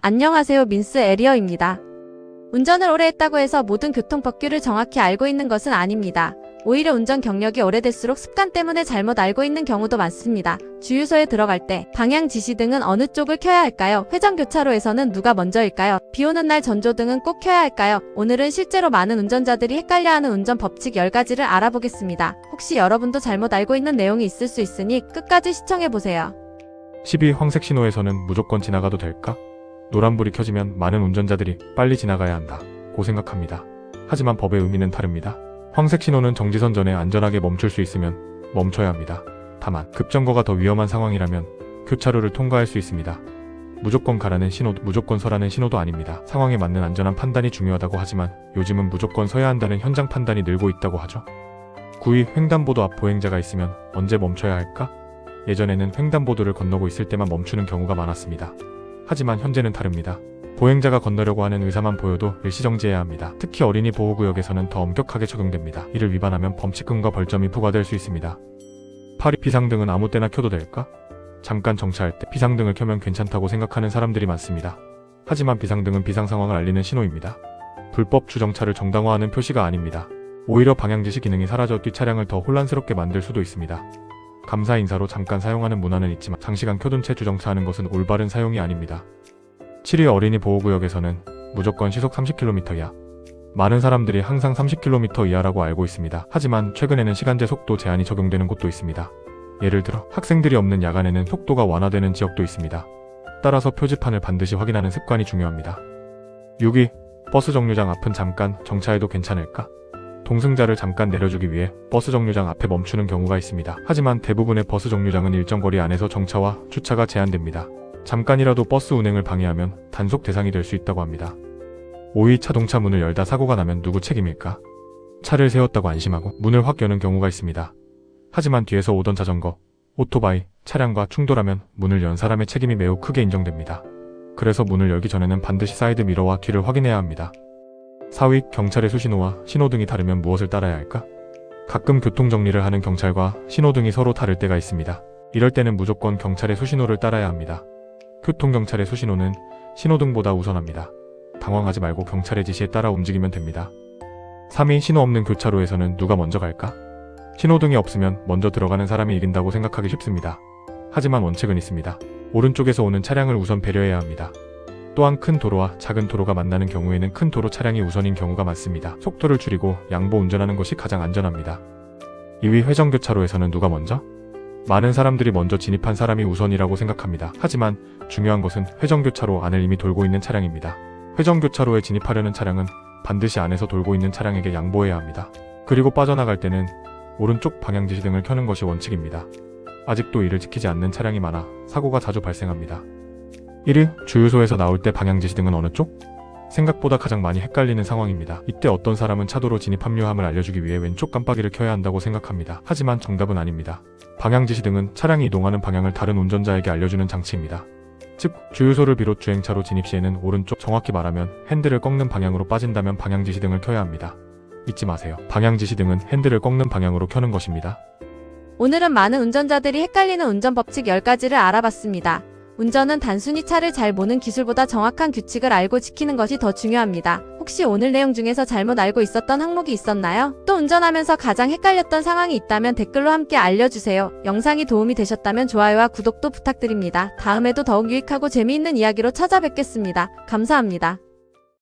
안녕하세요. 민스 에리어입니다. 운전을 오래 했다고 해서 모든 교통법규를 정확히 알고 있는 것은 아닙니다. 오히려 운전 경력이 오래될수록 습관 때문에 잘못 알고 있는 경우도 많습니다. 주유소에 들어갈 때 방향 지시등은 어느 쪽을 켜야 할까요? 회전교차로에서는 누가 먼저일까요? 비오는 날 전조등은 꼭 켜야 할까요? 오늘은 실제로 많은 운전자들이 헷갈려하는 운전 법칙 10가지를 알아보겠습니다. 혹시 여러분도 잘못 알고 있는 내용이 있을 수 있으니 끝까지 시청해보세요. 12. 황색 신호에서는 무조건 지나가도 될까? 노란불이 켜지면 많은 운전자들이 빨리 지나가야 한다 고 생각합니다. 하지만 법의 의미는 다릅니다. 황색 신호는 정지선 전에 안전하게 멈출 수 있으면 멈춰야 합니다. 다만 급정거가 더 위험한 상황이라면 교차로를 통과할 수 있습니다. 무조건 가라는 신호도 무조건 서라는 신호도 아닙니다. 상황에 맞는 안전한 판단이 중요하다고 하지만 요즘은 무조건 서야 한다는 현장 판단이 늘고 있다고 하죠. 9위 횡단보도 앞 보행자가 있으면 언제 멈춰야 할까? 예전에는 횡단보도를 건너고 있을 때만 멈추는 경우가 많았습니다. 하지만 현재는 다릅니다. 보행자가 건너려고 하는 의사만 보여도 일시정지해야 합니다. 특히 어린이 보호구역에서는 더 엄격하게 적용됩니다. 이를 위반하면 범칙금과 벌점이 부과될 수 있습니다. 8위 비상등은 아무 때나 켜도 될까? 잠깐 정차할 때 비상등을 켜면 괜찮다고 생각하는 사람들이 많습니다. 하지만 비상등은 비상 상황을 알리는 신호입니다. 불법 주정차를 정당화하는 표시가 아닙니다. 오히려 방향지시 기능이 사라져 뒷차량을 더 혼란스럽게 만들 수도 있습니다. 감사 인사로 잠깐 사용하는 문화는 있지만 장시간 켜둔 채 주정차하는 것은 올바른 사용이 아닙니다. 7위 어린이 보호구역에서는 무조건 시속 30km 이하. 많은 사람들이 항상 30km 이하라고 알고 있습니다. 하지만 최근에는 시간제 속도 제한이 적용되는 곳도 있습니다. 예를 들어 학생들이 없는 야간에는 속도가 완화되는 지역도 있습니다. 따라서 표지판을 반드시 확인하는 습관이 중요합니다. 6위 버스 정류장 앞은 잠깐 정차해도 괜찮을까? 동승자를 잠깐 내려주기 위해 버스 정류장 앞에 멈추는 경우가 있습니다. 하지만 대부분의 버스 정류장은 일정 거리 안에서 정차와 주차가 제한됩니다. 잠깐이라도 버스 운행을 방해하면 단속 대상이 될 수 있다고 합니다. 5위 자동차 문을 열다 사고가 나면 누구 책임일까? 차를 세웠다고 안심하고 문을 확 여는 경우가 있습니다. 하지만 뒤에서 오던 자전거, 오토바이, 차량과 충돌하면 문을 연 사람의 책임이 매우 크게 인정됩니다. 그래서 문을 열기 전에는 반드시 사이드 미러와 뒤를 확인해야 합니다. 4위 경찰의 수신호와 신호등이 다르면 무엇을 따라야 할까? 가끔 교통정리를 하는 경찰과 신호등이 서로 다를 때가 있습니다. 이럴 때는 무조건 경찰의 수신호를 따라야 합니다. 교통경찰의 수신호는 신호등보다 우선합니다. 당황하지 말고 경찰의 지시에 따라 움직이면 됩니다. 3위 신호 없는 교차로에서는 누가 먼저 갈까? 신호등이 없으면 먼저 들어가는 사람이 이긴다고 생각하기 쉽습니다. 하지만 원칙은 있습니다. 오른쪽에서 오는 차량을 우선 배려해야 합니다. 또한 큰 도로와 작은 도로가 만나는 경우에는 큰 도로 차량이 우선인 경우가 많습니다. 속도를 줄이고 양보 운전하는 것이 가장 안전합니다. 2위 회전교차로에서는 누가 먼저? 많은 사람들이 먼저 진입한 사람이 우선이라고 생각합니다. 하지만 중요한 것은 회전교차로 안을 이미 돌고 있는 차량입니다. 회전교차로에 진입하려는 차량은 반드시 안에서 돌고 있는 차량에게 양보해야 합니다. 그리고 빠져나갈 때는 오른쪽 방향지시등을 켜는 것이 원칙입니다. 아직도 이를 지키지 않는 차량이 많아 사고가 자주 발생합니다. 1위 주유소에서 나올 때 방향지시등은 어느 쪽? 생각보다 가장 많이 헷갈리는 상황입니다. 이때 어떤 사람은 차도로 진입 합류함을 알려주기 위해 왼쪽 깜빡이를 켜야 한다고 생각합니다. 하지만 정답은 아닙니다. 방향지시등은 차량이 이동하는 방향을 다른 운전자에게 알려주는 장치입니다. 즉 주유소를 비롯 주행차로 진입 시에는 오른쪽, 정확히 말하면 핸들을 꺾는 방향으로 빠진다면 방향지시등을 켜야 합니다. 잊지 마세요. 방향지시등은 핸들을 꺾는 방향으로 켜는 것입니다. 오늘은 많은 운전자들이 헷갈리는 운전 법칙 10가지를 알아봤습니다. 운전은 단순히 차를 잘 모는 기술보다 정확한 규칙을 알고 지키는 것이 더 중요합니다. 혹시 오늘 내용 중에서 잘못 알고 있었던 항목이 있었나요? 또 운전하면서 가장 헷갈렸던 상황이 있다면 댓글로 함께 알려주세요. 영상이 도움이 되셨다면 좋아요와 구독도 부탁드립니다. 다음에도 더욱 유익하고 재미있는 이야기로 찾아뵙겠습니다. 감사합니다.